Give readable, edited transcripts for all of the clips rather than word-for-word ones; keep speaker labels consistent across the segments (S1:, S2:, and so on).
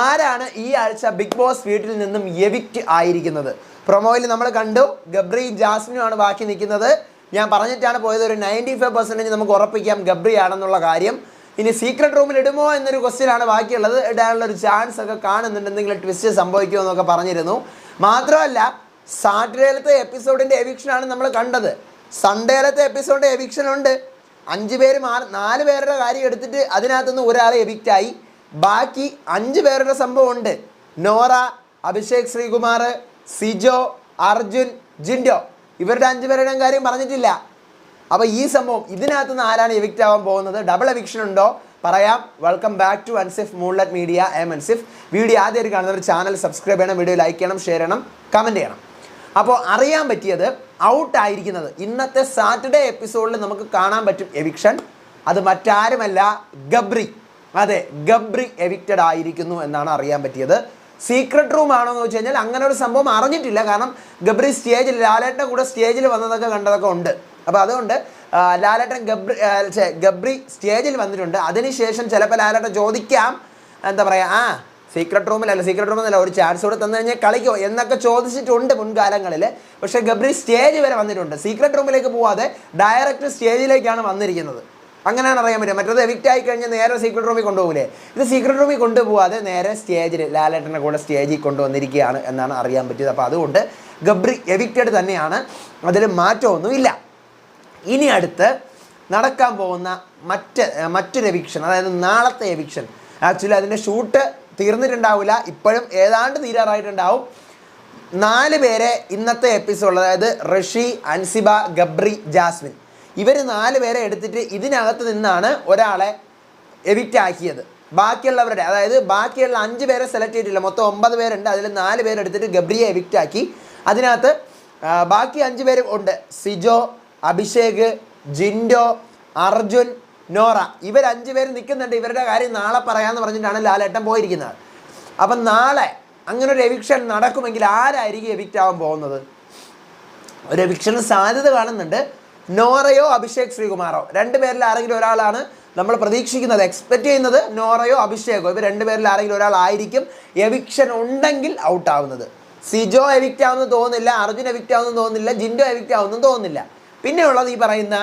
S1: ആരാണ് ഈ ആഴ്ച ബിഗ് ബോസ് വീട്ടിൽ നിന്നും എവിക്റ്റ് ആയിരിക്കുന്നത്? പ്രൊമോയിൽ നമ്മൾ കണ്ടു, ഗബ്രി ജാസ്മിനുമാണ് ബാക്കി നിൽക്കുന്നത്. ഞാൻ പറഞ്ഞിട്ടാണ് പോയത്, ഒരു 95% നമുക്ക് ഉറപ്പിക്കാം ഗബ്രി ആണെന്നുള്ള കാര്യം. ഇനി സീക്രട്ട് റൂമിൽ ഇടുമോ എന്നൊരു ക്വസ്റ്റ്യൻ ആണ് ബാക്കിയുള്ളത്. ഇടാനുള്ള ഒരു ചാൻസ് ഒക്കെ കാണുന്നുണ്ട്, എന്തെങ്കിലും ട്വിസ്റ്റ് സംഭവിക്കുമോ എന്നൊക്കെ പറഞ്ഞിരുന്നു. മാത്രമല്ല സാറ്റർഡേയിലത്തെ എപ്പിസോഡിൻ്റെ എവിക്ഷനാണ് നമ്മൾ കണ്ടത്. സൺഡേയിലത്തെ എപ്പിസോഡിൻ്റെ എവിക്ഷൻ ഉണ്ട്. 5 പേര് 4 പേരുടെ കാര്യം എടുത്തിട്ട് അതിനകത്തുനിന്ന് ഒരാൾ എവിക്റ്റായി. ബാക്കി 5 പേരുടെ സംഭവം ഉണ്ട്. നോറ, അഭിഷേക് ശ്രീകുമാർ, സിജോ, അർജുൻ, ജിൻഡോ, ഇവരുടെ 5 പേരുടെയും കാര്യം പറഞ്ഞിട്ടില്ല. അപ്പോൾ ഈ സംഭവം ഇതിനകത്തുനിന്ന് ആരാണ് എവിക്റ്റ് ആവാൻ പോകുന്നത്? ഡബിൾ എവിക്ഷൻ ഉണ്ടോ? പറയാം. Welcome back to Ansif moonlight media. Ansif. Video ആദ്യമായിട്ട് കാണുന്നവർ ചാനൽ സബ്സ്ക്രൈബ് ചെയ്യണം, വീഡിയോ ലൈക്ക് ചെയ്യണം, ഷെയർ ചെയ്യണം, കമൻറ്റ് ചെയ്യണം. അപ്പോൾ അറിയാൻ പറ്റിയത് ഔട്ടായിരിക്കുന്നത് ഇന്നത്തെ സാറ്റർഡേ എപ്പിസോഡിൽ നമുക്ക് കാണാൻ പറ്റും എവിക്ഷൻ. അത് മറ്റാരുമല്ല, ഗബ്രി. അതെ, ഗബ്രി എവിക്റ്റഡ് ആയിരിക്കുന്നു എന്നാണ് അറിയാൻ പറ്റിയത്. സീക്രട്ട് റൂം ആണോ എന്ന് വെച്ച് കഴിഞ്ഞാൽ അങ്ങനെ ഒരു സംഭവം അറിഞ്ഞിട്ടില്ല. കാരണം ഗബ്രി സ്റ്റേജിൽ, ലാലേട്ടൻ്റെ കൂടെ സ്റ്റേജിൽ വന്നതൊക്കെ കണ്ടതൊക്കെ ഉണ്ട്. അപ്പോൾ അതുകൊണ്ട് ലാലേട്ടൻ ഗബ്രി സ്റ്റേജിൽ വന്നിട്ടുണ്ട്. അതിനുശേഷം ചിലപ്പോൾ ലാലേട്ടൻ ചോദിക്കാം, എന്താ പറയുക, സീക്രട്ട് റൂമിലല്ല ഒരു ചാൻസ് കൂടെ തന്നു കഴിഞ്ഞാൽ കളിക്കോ എന്നൊക്കെ ചോദിച്ചിട്ടുണ്ട് മുൻകാലങ്ങളിൽ. പക്ഷേ ഗബ്രി സ്റ്റേജ് വരെ വന്നിട്ടുണ്ട്. സീക്രട്ട് റൂമിലേക്ക് പോവാതെ ഡയറക്റ്റ് സ്റ്റേജിലേക്കാണ് വന്നിരിക്കുന്നത്. അങ്ങനെയാണ് അറിയാൻ പറ്റുക. മറ്റേത് എവിക്റ്റ് ആയി കഴിഞ്ഞാൽ നേരെ സീക്രട്ട് റൂമിൽ കൊണ്ടുപോകില്ലേ, ഇത് സീക്രട്ട് റൂമിൽ കൊണ്ടുപോകാതെ നേരെ സ്റ്റേജിൽ, ലാലേട്ടൻ്റെ കൂടെ സ്റ്റേജിൽ കൊണ്ടുവന്നിരിക്കുകയാണ് എന്നാണ് അറിയാൻ പറ്റിയത്. അപ്പോൾ അതുകൊണ്ട് ഗബ്രി എവിക്റ്റഡ് തന്നെയാണ്, അതിൽ മാറ്റമൊന്നുമില്ല. ഇനി അടുത്ത് നടക്കാൻ പോകുന്ന മറ്റൊരു എവിക്ഷൻ, അതായത് നാളത്തെ എവിക്ഷൻ. ആക്ച്വലി അതിൻ്റെ ഷൂട്ട് തീർന്നിട്ടുണ്ടാവില്ല, ഇപ്പോഴും ഏതാണ്ട് തീരാറായിട്ടുണ്ടാവും. 4 പേരെ ഇന്നത്തെ എപ്പിസോഡ്, അതായത് ഋഷി, അൻസിബ, ഗബ്രി, ജാസ്മിൻ, ഇവർ 4 പേരെ എടുത്തിട്ട് ഇതിനകത്ത് നിന്നാണ് ഒരാളെ എവിക്റ്റ് ആക്കിയത്. ബാക്കിയുള്ളവരുടെ, അതായത് ബാക്കിയുള്ള 5 പേരെ സെലക്ട് ചെയ്തിട്ടില്ല, മൊത്തം 9 പേരുണ്ട്. അതിൽ 4 പേരെടുത്തിട്ട് ഗബ്രിയെ എവിക്റ്റ് ആക്കി. അതിനകത്ത് ബാക്കി 5 പേര് ഉണ്ട്. സിജോ, അഭിഷേക്, ജിൻഡോ, അർജുൻ, നോറ, ഇവർ 5 പേര് നിൽക്കുന്നുണ്ട്. ഇവരുടെ കാര്യം നാളെ പറയാമെന്ന് പറഞ്ഞിട്ടാണ് ലാലേട്ടൻ പോയിരിക്കുന്നത്. അപ്പം നാളെ അങ്ങനെ ഒരു എവിക്ഷൻ നടക്കുമെങ്കിൽ ആരായിരിക്കും എവിക്റ്റ് ആവാൻ പോകുന്നത്? ഒരു എവിക്ഷന് സാധ്യത കാണുന്നുണ്ട്. നോറയോ അഭിഷേക് ശ്രീകുമാറോ, 2 പേരിൽ ആരെങ്കിലും ഒരാളാണ് നമ്മൾ പ്രതീക്ഷിക്കുന്നത്, എക്സ്പെക്റ്റ് ചെയ്യുന്നത്. നോറയോ അഭിഷേകോ, ഇവർ 2 പേരിൽ ആരെങ്കിലും ഒരാളായിരിക്കും എവിക്ഷൻ ഉണ്ടെങ്കിൽ ഔട്ടാവുന്നത്. സിജോ എവിക്റ്റ് ആവുമെന്ന് തോന്നുന്നില്ല, അർജുൻ എവിക്റ്റ് ആവുമെന്ന് തോന്നുന്നില്ല, ജിൻഡോ എവിക്റ്റ് ആവുമെന്ന് തോന്നുന്നില്ല. പിന്നെ ഉള്ളത് ഈ പറയുന്ന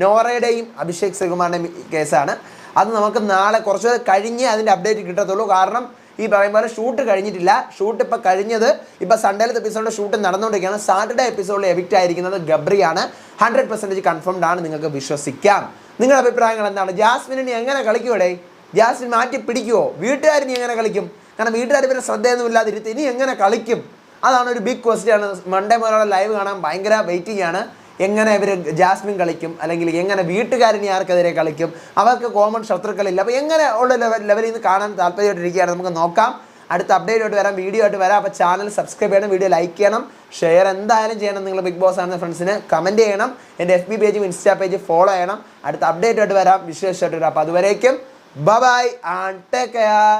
S1: നോറയുടെയും അഭിഷേക് ശ്രീകുമാറിൻ്റെയും കേസാണ്. അത് നമുക്ക് നാളെ കുറച്ച് കഴിഞ്ഞ് അതിൻ്റെ അപ്ഡേറ്റ് കിട്ടത്തുള്ളൂ. കാരണം ഈ പറയുമ്പോൾ ഷൂട്ട് കഴിഞ്ഞിട്ടില്ല. ഷൂട്ട് ഇപ്പോൾ കഴിഞ്ഞത്, ഇപ്പോൾ സൺഡേയിലത്തെ എപ്പിസോഡിൻ്റെ ഷൂട്ട് നടന്നുകൊണ്ടിരിക്കുകയാണ്. സാറ്റർഡേ എപ്പിസോഡിൽ എവിക്റ്റ് ആയിരിക്കുന്നത് ഗബ്രിയാണ്. 100% കൺഫേംഡ് ആണ്, നിങ്ങൾക്ക് വിശ്വസിക്കാം. നിങ്ങളുടെ അഭിപ്രായങ്ങൾ എന്താണ്? ജാസ്മിനെ എങ്ങനെ കളിക്കുമോടെ? ജാസ്മിൻ മാറ്റി പിടിക്കുമോ? വീട്ടുകാരിനി എങ്ങനെ കളിക്കും? കാരണം വീട്ടുകാർ ഇവരെ ശ്രദ്ധയൊന്നും ഇല്ലാതിരുത്തി ഇനി എങ്ങനെ കളിക്കും? അതാണ് ഒരു ബിഗ് ക്വസ്റ്റ്യൻ. മൺഡേ മുതലുള്ള ലൈവ് കാണാൻ ഭയങ്കര വെയിറ്റിംഗ് ആണ്. എങ്ങനെ ഇവർ ജാസ്മിൻ കളിക്കും, അല്ലെങ്കിൽ എങ്ങനെ വീട്ടുകാരിനി ആർക്കെതിരെ കളിക്കും? അവർക്ക് കോമൺ ശത്രുക്കളില്ല. അപ്പോൾ എങ്ങനെ ഉള്ള ലെവലിൽ നിന്ന് കാണാൻ താല്പര്യമായിട്ടിരിക്കുകയാണ്. നമുക്ക് നോക്കാം. അടുത്ത അപ്ഡേറ്റ് ആയിട്ട് വരാം, വീഡിയോ ആയിട്ട് വരാം. അപ്പോൾ ചാനൽ സബ്സ്ക്രൈബ് ചെയ്യണം, വീഡിയോ ലൈക്ക് ചെയ്യണം, ഷെയർ എന്തായാലും ചെയ്യണം. നിങ്ങൾ ബിഗ് ബോസ് ആണെന്ന ഫ്രണ്ട്സിന് കമൻറ്റ് ചെയ്യണം. എൻ്റെ FB പേജും ഇൻസ്റ്റാ പേജ് ഫോളോ ചെയ്യണം. അടുത്ത അപ്ഡേറ്റ് ആയിട്ട് വരാം, വിശേഷമായിട്ട് വരാം. അപ്പോൾ അതുവരേക്കും ബൈ ആൻഡ് ടേക്ക് കെയർ.